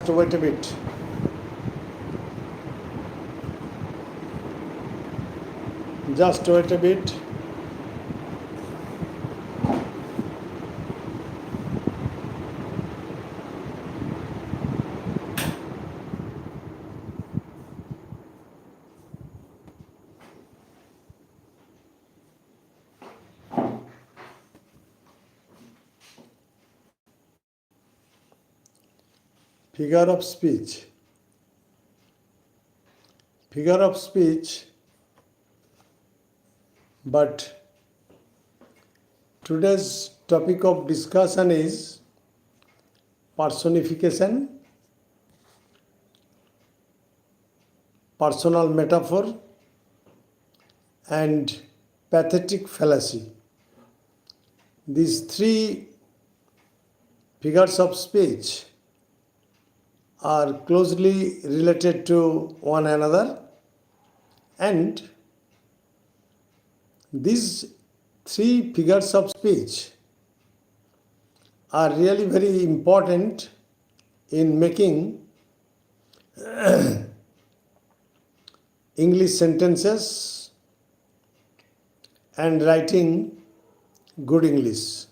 wait a bit. Just wait a bit. Figure of speech. Figure of speech, but today's topic of discussion is personification, personal metaphor, and pathetic fallacy. These three figures of speech are closely related to one another, and these three figures of speech are really very important in making English sentences and writing good English.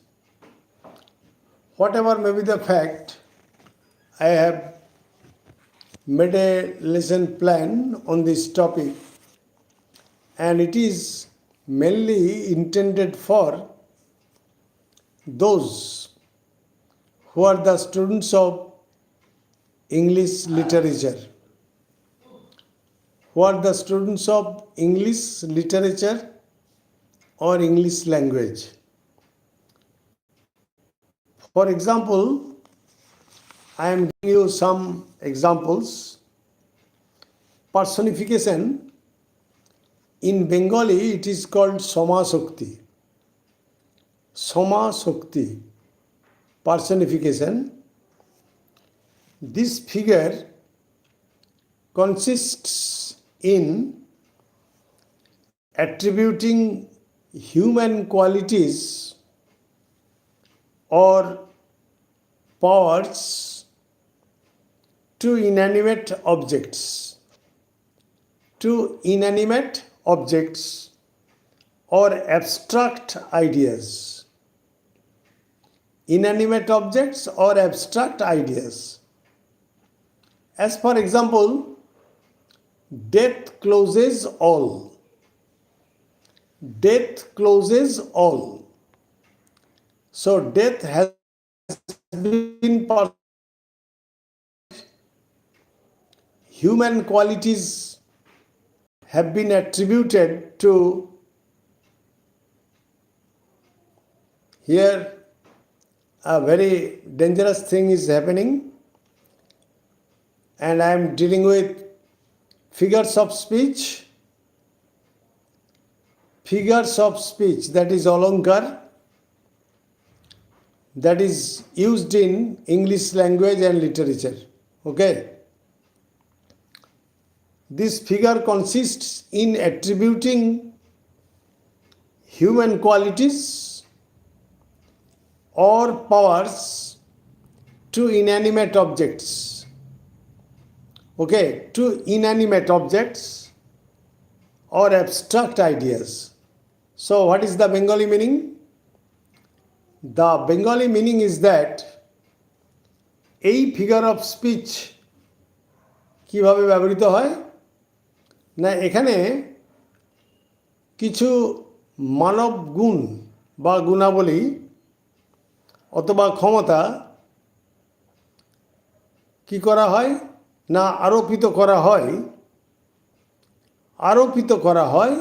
Whatever may be the fact, I have made a lesson plan on this topic, and it is mainly intended for those who are the students of English literature, who are the students of English literature or English language. For example, I am giving you some examples. Personification, in Bengali it is called Soma Shakti. Soma Shakti, personification. This figure consists in attributing human qualities or powers to inanimate objects, or abstract ideas. Inanimate objects or abstract ideas. As for example, death closes all. Death closes all. So death has been human qualities have been attributed to. Here a very dangerous thing is happening, and I am dealing with figures of speech. Figures of speech, that is alankar, that is used in English language and literature. Okay. This figure consists in attributing human qualities or powers to inanimate objects. Okay, to inanimate objects or abstract ideas. So what is the Bengali meaning? The Bengali meaning is that এই figure of speech কিভাবে ব্যবহৃত হয় না, এখানে কিছু মানব গুণ বা গুণাবলী অথবা ক্ষমতা কি করা হয় না আরোপিত করা হয়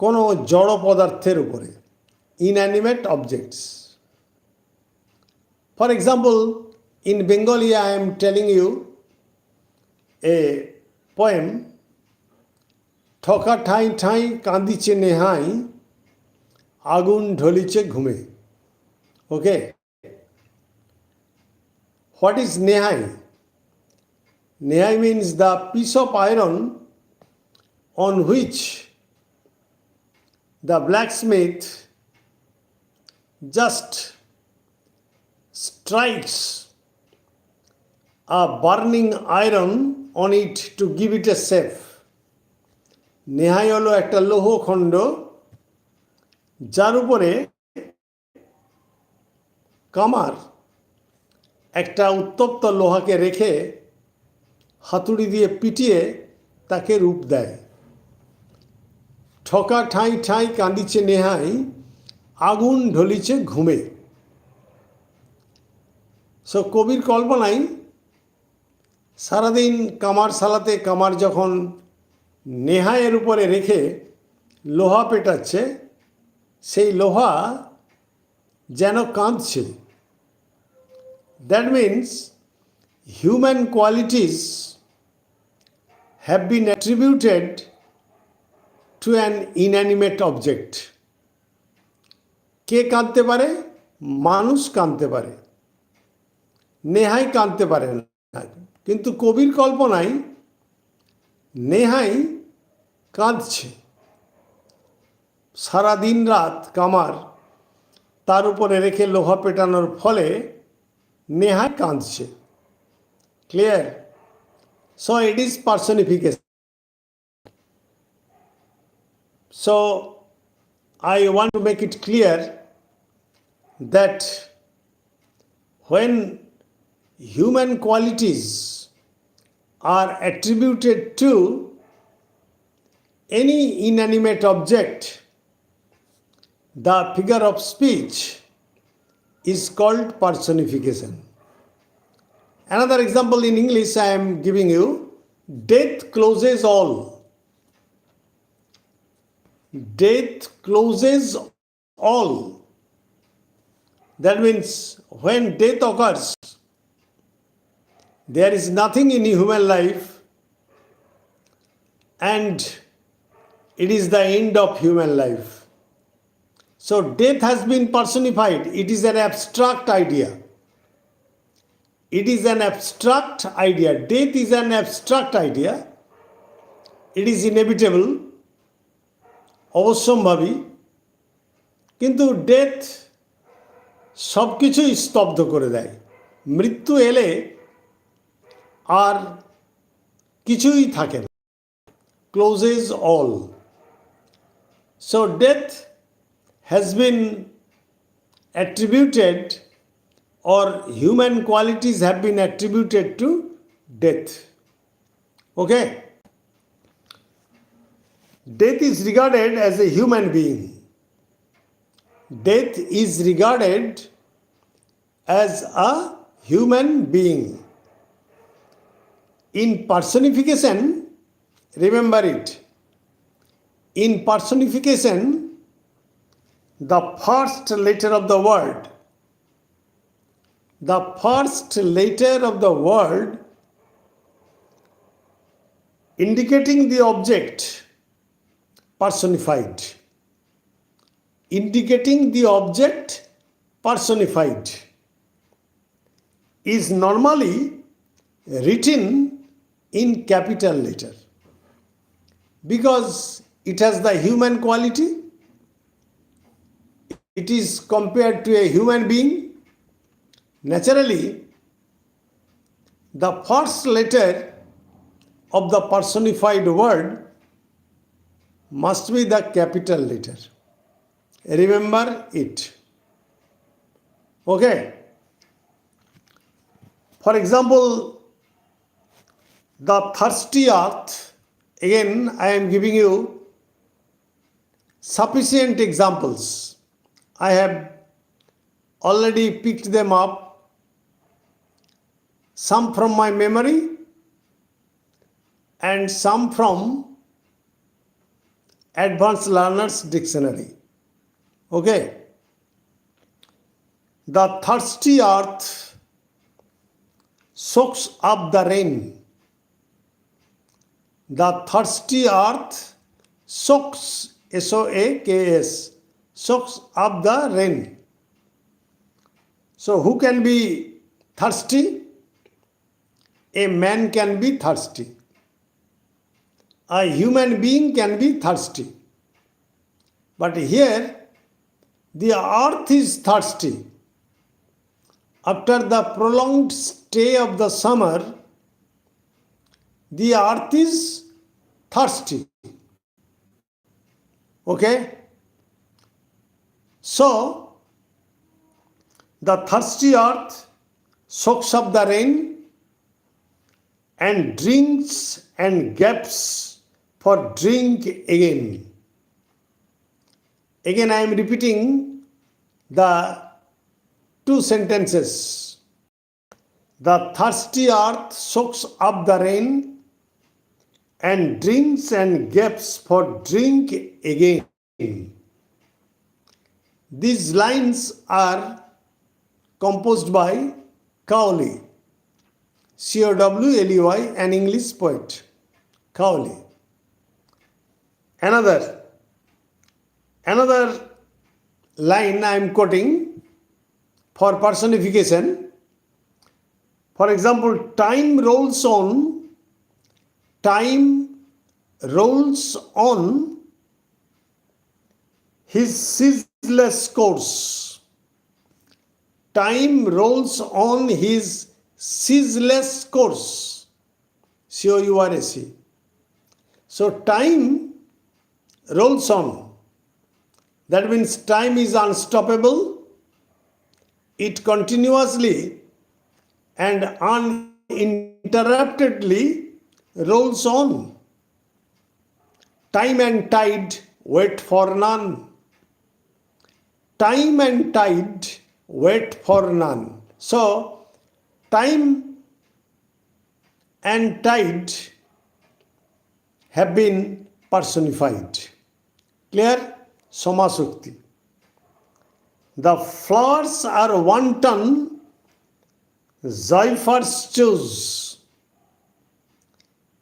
কোনো জড় পদার্থের উপরে, inanimate objects. For example, in Bengali I am telling you a poem, ঠকা ঠাঁই ঠাঁই কাঁদিছে নেহাই আগুন ঢলিছে ঘুমে. Okay. What is nehai? Nehai means the piece of iron on which the blacksmith just strikes a burning iron on it to give it a shape. নেহাই হলো একটা লৌহখণ্ড যার উপরে কামার একটা উত্তপ্ত লোহাকে রেখে হাতুড়ি দিয়ে পিটিয়ে তাকে রূপ দেয়। ঠকা ঠাঁই ঠাঁই কাঁদিছে নেহাই, আগুন ঢলিছে ঘুমে। সো কবির কল্পনায় সারাদিন কামার সালাতে কামার যখন নেহাইয়ের উপরে রেখে লোহা পেটাচ্ছে, সেই লোহা যেন কাঁদছে। That means human qualities have been attributed to an inanimate object. কে কাঁদতে পারে? মানুষ কাঁদতে পারে, নেহাই কাঁদতে পারে না। কিন্তু কবির কল্পনায় নেহাই কাঁদছে। সারা দিন রাত কামার তার উপরে রেখে লোহা পেটানোর ফলে নেহাই কাঁদছে। Clear? So it is personification. So I want to make it clear that when human qualities are attributed to any inanimate object, the figure of speech is called personification. Another example in English I am giving you, death closes all. Death closes all. That means when death occurs, there is nothing in human life and it is the end of human life. So death has been personified. It is an abstract idea. It is an abstract idea. Death is an abstract idea. It is inevitable. অবশ্যম্ভাবী। কিন্তু death সব কিছুই স্তব্ধ করে দেয়। মৃত্যু এলে আর কিছুই থাকে না। Clauses all. So death has been attributed, or human qualities have been attributed to death. Okay? Death is regarded as a human being. Death is regarded as a human being. In personification, remember it, in personification, the first letter of the word indicating the object personified, is normally written in capital letter because it has the human quality. It is compared to a human being. Naturally, the first letter of the personified word must be the capital letter. Remember it. Okay? For example, the thirsty earth, again I am giving you sufficient examples. I have already picked them up, some from my memory and some from Advanced Learners Dictionary. Okay? The thirsty earth soaks up the rain. The thirsty earth soaks, S-O-A-K-S, soaks up the rain. So who can be thirsty? A man can be thirsty. A human being can be thirsty. But here, the earth is thirsty. After the prolonged stay of the summer, the earth is thirsty. Okay? So, the thirsty earth soaks up the rain and drinks and gaps for drink again. Again, I am repeating the two sentences. The thirsty earth soaks up the rain and drinks and gaps for drink again. These lines are composed by Cowley, Cowley, an English poet. Cowley. Another line I am quoting for personification. For example, time rolls on his ceaseless course. Time rolls on his ceaseless course. C-O-U-R-S-E. So time rolls on. That means time is unstoppable. It continuously and uninterruptedly rolls on. Time and tide wait for none. Time and tide wait for none. So, time and tide have been personified. Clear? Somasukti. The flowers are wanton, Zephyrs choose.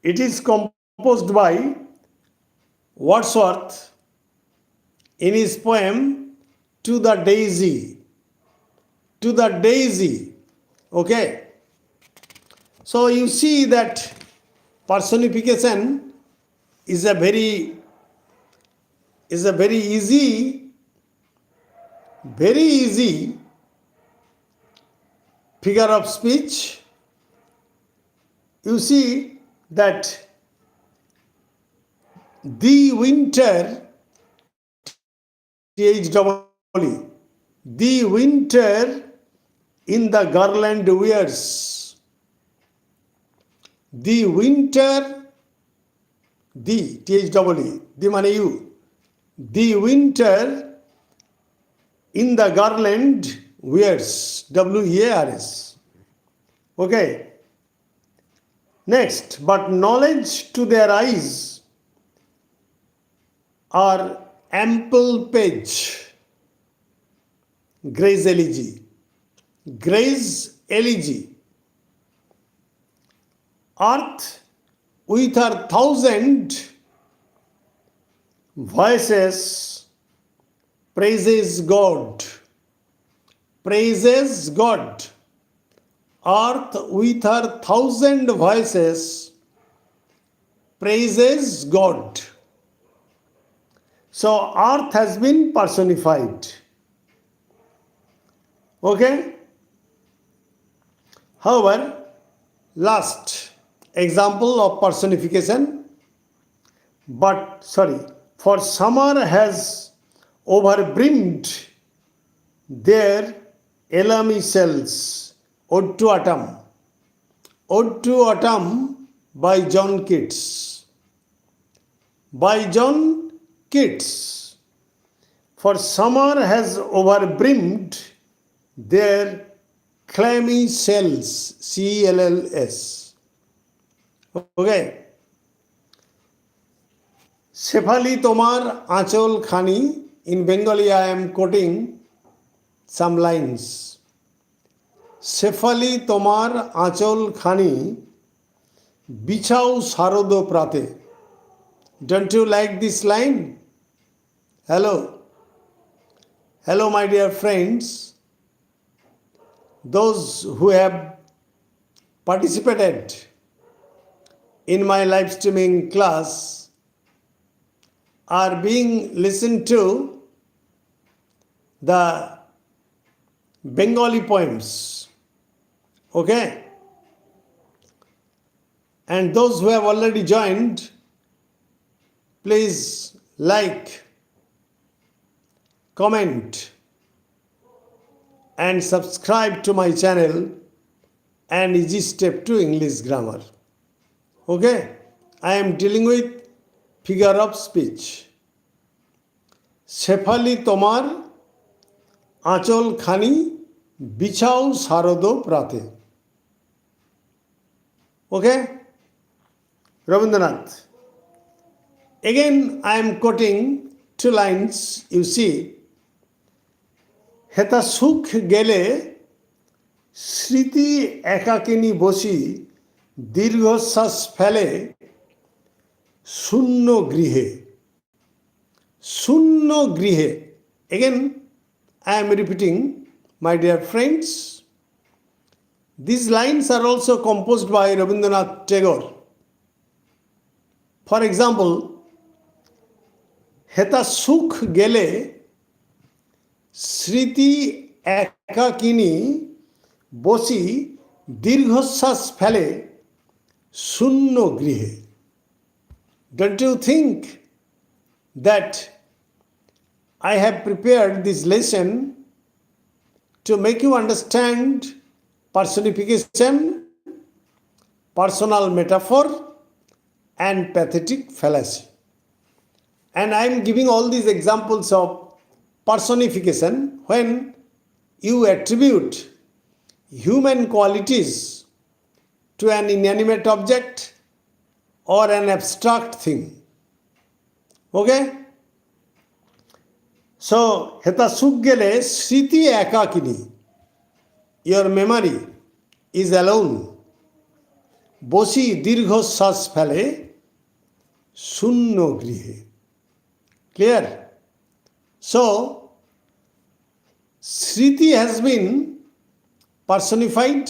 It is composed by Wordsworth in his poem To the Daisy. To the Daisy. Okay. So you see that personification is a very easy figure of speech. You see that the winter, T-H-E-E, the winter in the garland wears. The winter, the, T-H-E-E, the mane you. The winter in the garland wears, W-E-A-R-S. Okay. Next, but knowledge to their eyes are ample page. Gray's elegy. Gray's elegy. Earth with her 1,000 voices praises God. Praises God. Earth with her 1,000 voices praises God. So earth has been personified. Okay? However, last example of personification. For summer has overbrimmed their elamy cells. Ode to Autumn. Ode to Autumn by John Keats. By John Keats. For summer has overbrimmed their clammy cells. C-E-L-L-S. Okay. Shephali tomar achol khani. In Bengali I am quoting some lines. Shephali tomar achol khani bichao sarodo prate. Don't you like this line? Hello. Hello, my dear friends. Those who have participated in my live streaming class are being listened to the Bengali poems. Okay? And those who have already joined, please like, comment, and subscribe to my channel and Easy Step to English Grammar. Okay? I am dealing with figure of speech. Shefali তোমার আঁচল খানি বিছাও শারদ প্রাতে. Okay? Rabindranath. Again, I am quoting two lines. You see, হেতা সুখ গেলে স্মৃতি একাকিনী বসি দীর্ঘশ্বাস ফেলে শূন্য গৃহে. শূন্য গৃহে. Again, I am repeating, my dear friends. These lines are also composed by Rabindranath Tagore. For example, হেতা সুখ গেলে স্মৃতি একাকিনী বসি দীর্ঘশ্বাস ফেলে শূন্য গৃহে. Don't you think that I have prepared this lesson to make you understand personification, personal metaphor, and pathetic fallacy? And I am giving all these examples of personification when you attribute human qualities to an inanimate object or an abstract thing. Okay? So, heta sukh gele sriti ekakini. Your memory is alone. Bosi dirgho shas phele shunno grihe. Clear? So, Sriti has been personified.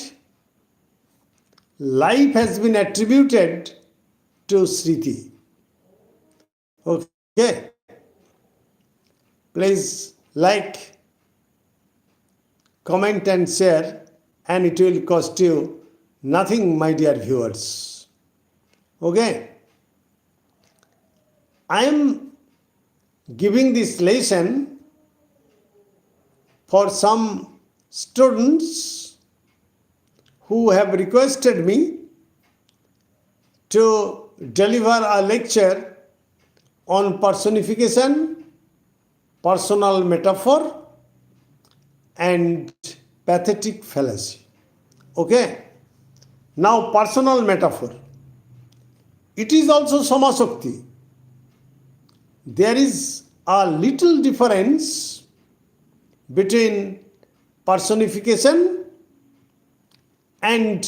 Life has been attributed to Sriti. Okay? Please like, comment and share, and it will cost you nothing, my dear viewers. Okay? I am giving this lesson for some students who have requested me to deliver a lecture on personification, personal metaphor, and pathetic fallacy. Okay? Now, personal metaphor. It is also Samasokti. There is a little difference between personification and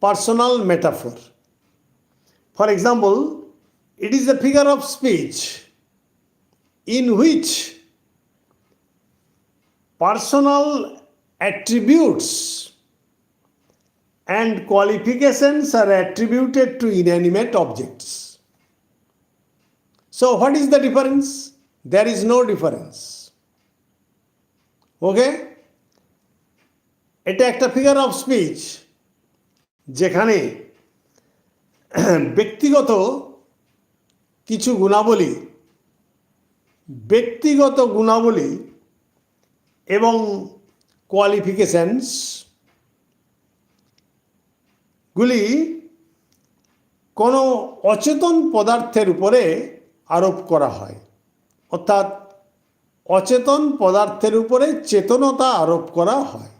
personal metaphor. For example, it is a figure of speech in which personal attributes and qualifications are attributed to inanimate objects. So, what is the difference? There is no difference. Okay? এটা একটা figure of speech যেখানে ব্যক্তিগত কিছু গুণাবলী এবং qualifications গুলি কোনো অচেতন পদার্থের উপরে আরোপ করা হয়, অর্থাৎ অচেতন পদার্থের উপরে চেতনতা আরোপ করা হয়.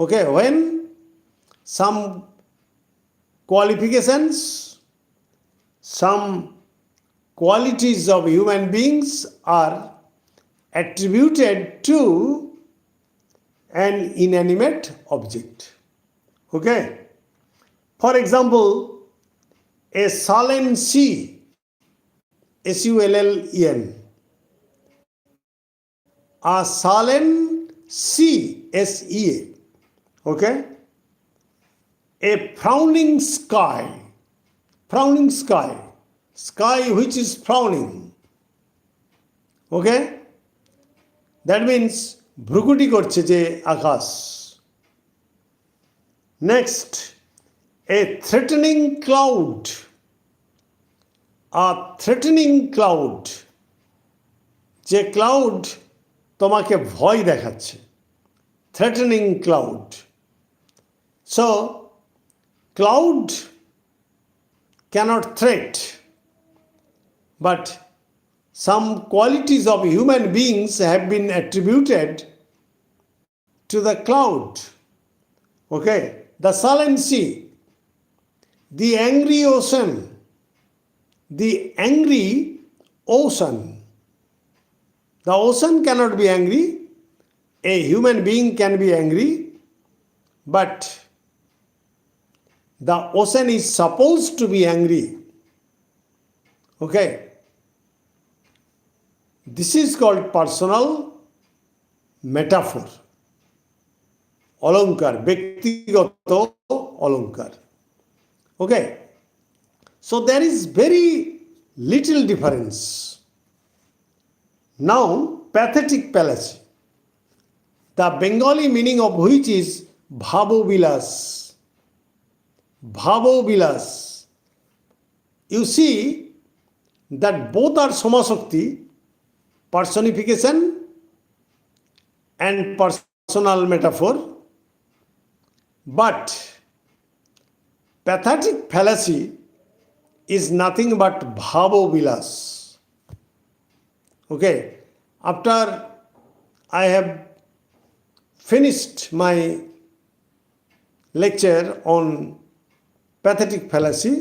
Okay, when some qualifications, some qualities of human beings are attributed to an inanimate object. Okay? For example, a sullen sea, S-U-L-L-E-N. A sullen sea, S-E-A. Okay? A frowning sky, sky which is frowning. Okay? That means ভ্রুকুটি করছে যে আকাশ. Next, a threatening cloud. A threatening cloud. যে cloud তোমাকে ভয় দেখাচ্ছে, threatening cloud. So, cloud cannot threat, but some qualities of human beings have been attributed to the cloud. Okay, the sullen sea, the angry ocean, the angry ocean. The ocean cannot be angry. A human being can be angry, but the ocean is supposed to be angry. Okay. This is called personal metaphor. Olankar, ব্যক্তিগত olankar. Okay. So there is very little difference. Now, pathetic fallacy. The Bengali meaning of which is bhabo-bilas. Bhabo-bilas. You see that both are Samashakti, personification and personal metaphor. But pathetic fallacy is nothing but bhabo-bilas. Okay, after I have finished my lecture on pathetic fallacy,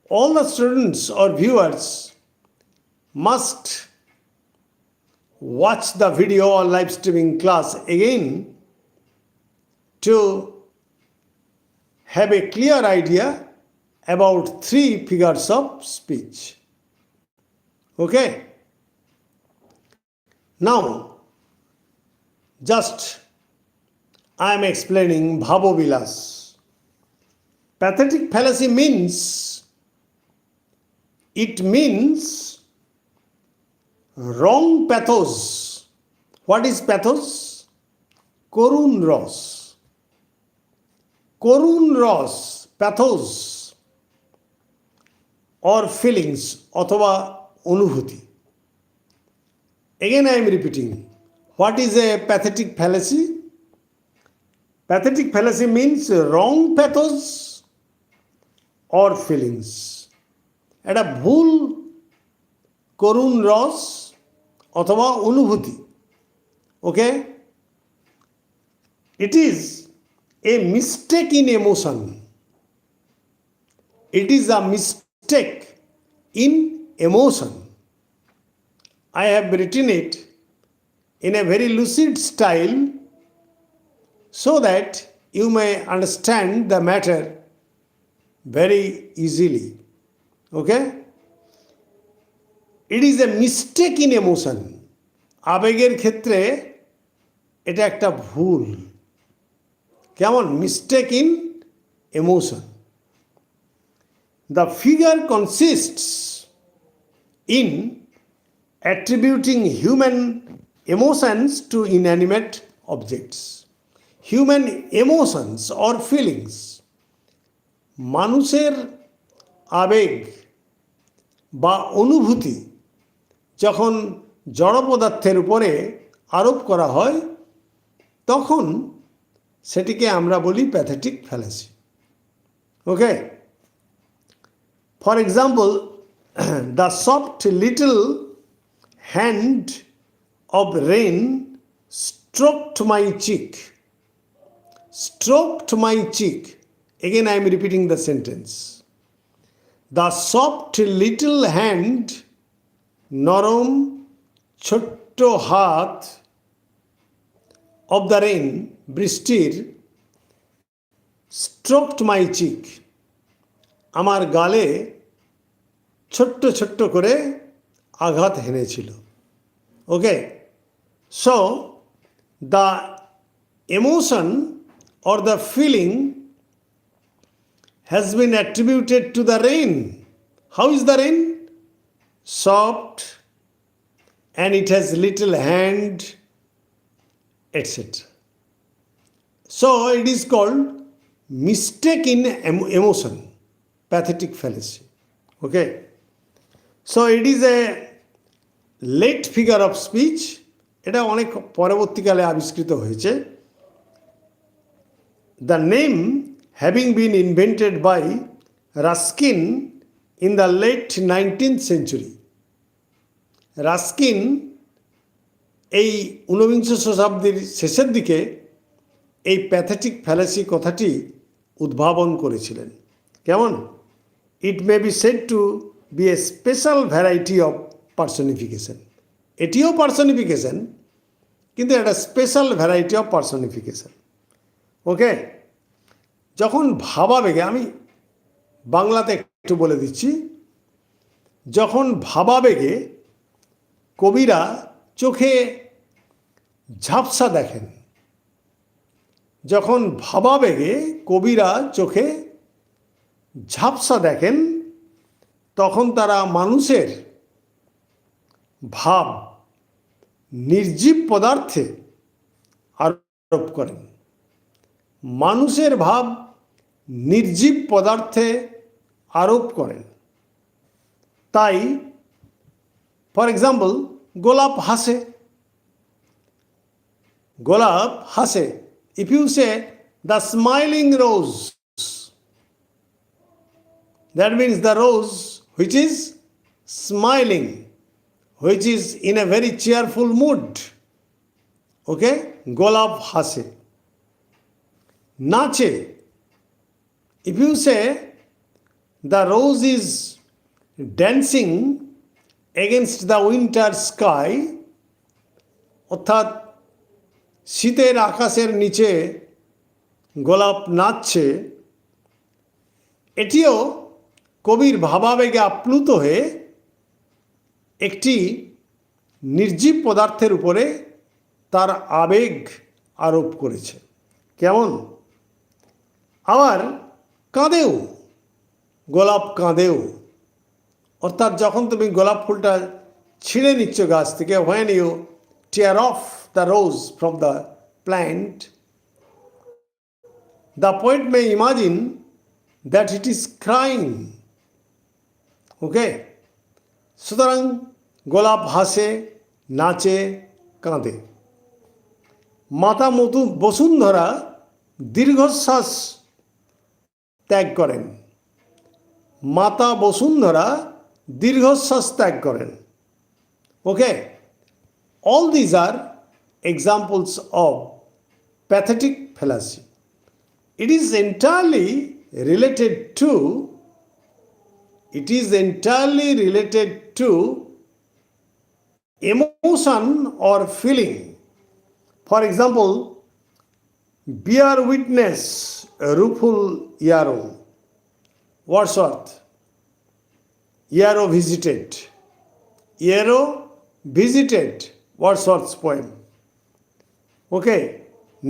all the students or viewers must watch the video or live streaming class again to have a clear idea about 3 figures of speech. Okay? Now, just I am explaining bhabo-bilas. Pathetic fallacy means, it means wrong pathos. What is pathos? Korun ros. Korun ros, pathos or feelings অথবা অনুভূতি. Again I am repeating. What is a pathetic fallacy? Pathetic fallacy means wrong pathos or feelings. এটা ভুল করুণ রস অথবা অনুভূতি. Okay? It is a mistake in emotion. It is a mistake in emotion. I have written it in a very lucid style so that you may understand the matter very easily. Okay? It is a mistake in emotion. আবেগের ক্ষেত্রে এটা একটা ভুল. কেমন? Mistake in emotion. The figure consists in attributing human emotions to inanimate objects. Human emotions or feelings. মানুষের আবেগ বা অনুভূতি যখন জড় পদার্থের উপরে আরোপ করা হয় তখন সেটিকে আমরা বলি pathetic fallacy. Okay? For example, the soft little hand of rain stroked my cheek. Stroked my cheek. Again I am repeating the sentence. The soft little hand, নরম ছোট্ট হাত of the rain, বৃষ্টির, stroked my cheek. আমার গালে ছোট্ট ছোট্ট করে আঘাত হেনেছিল. ওকে? So, the emotion or the feeling has been attributed to the rain. How is the rain? Soft, and it has little hand, etc. So it is called mistake in emotion, pathetic fallacy. Okay. So it is a late figure of speech. এটা অনেক পরবর্তীকালে আবিষ্কৃত হয়েছে. The name having been invented by Ruskin in the late 19th century. Ruskin এই ঊনবিংশ শতাব্দীর শেষের দিকে এই প্যাথেটিক ফ্যালাসি কথাটি উদ্ভাবন করেছিলেন. কেমন? It may be said to be a special variety of personification. এটিও পার্সনিফিকেশন, কিন্তু একটা special variety of personification. Okay. যখন ভাবাবেগে, আমি বাংলাতে একটু বলে দিচ্ছি, যখন ভাবাবেগে কবিরা চোখে ঝাপসা দেখেন, যখন ভাবাবেগে কবিরা চোখে ঝাপসা দেখেন, তখন তারা মানুষের ভাব নির্জীব পদার্থে আরোপ করেন. মানুষের ভাব নির্জীব পদার্থে আরোপ করেন. তাই ফর এক্সাম্পল, গোলাপ হাসে. গোলাপ হাসে. If you say the smiling rose, that means the rose which is smiling, which is in a very cheerful mood. Okay? Golap hase. Nache. If you say the rose is dancing against the winter sky, অর্থাৎ শীতের আকাশের নিচে গোলাপ নাচছে, এটিও কবির ভাবাবেগে আপ্লুত হয়ে একটি নির্জীব পদার্থের উপরে তার আবেগ আরোপ করেছে. কেমন? আবার কাঁদেও, গোলাপ কাঁদেও. অর্থাৎ যখন তুমি গোলাপ ফুলটা ছিঁড়ে নিচ্ছ গাছ থেকে, when you tear off the rose from the plant, the poet may imagine that it is crying. Okay? সুতরাং গোলাপ হাসে, নাচে, কাঁদে. মাতা বসুন্ধরা দীর্ঘশ্বাস ত্যাগ করেন. মাতা বসুন্ধরা দীর্ঘশ্বাস ত্যাগ করেন. ওকে? All these are examples of pathetic fallacy. It is entirely related to emotion or feeling. For example, bear witness, rueful Yarrow, Wordsworth. Yarrow visited Wordsworth's poem. Okay,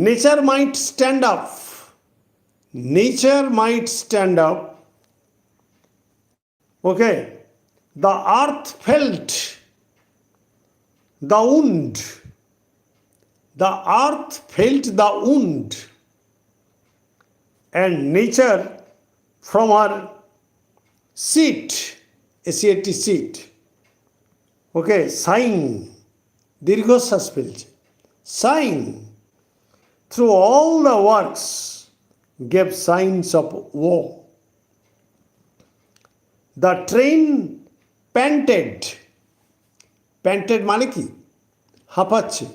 nature might stand up. Okay, the earth felt the wound. And nature from her seat, SEAT seat. Okay, sighing, দীর্ঘশ্বাস ফেলছে. Sighing through all the works gave signs of woe. The train panted মানে কি? হাঁপাচ্ছে,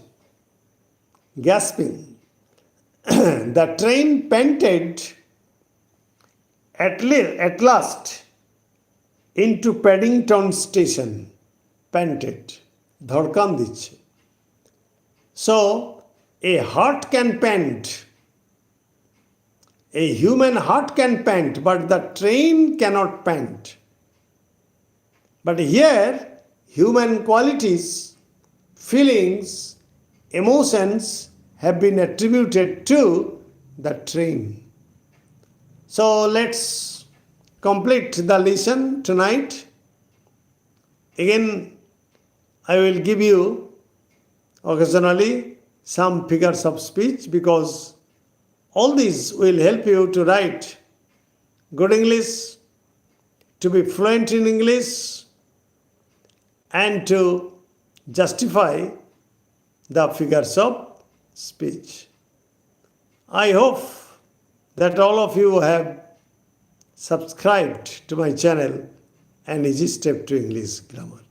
gasping. The train panted at last into Paddington Station. Panted, ধড়কান দিচ্ছে. So a heart can pant, a human heart can pant, but the train cannot pant. But here human qualities, feelings, emotions have been attributed to the train. So let's complete the lesson tonight. Again, I will give you occasionally some figures of speech, because All these will help you to write good English, to be fluent in English, and to justify the figures of speech. I hope that all of you have subscribed to my channel, An Easy Step to English Grammar.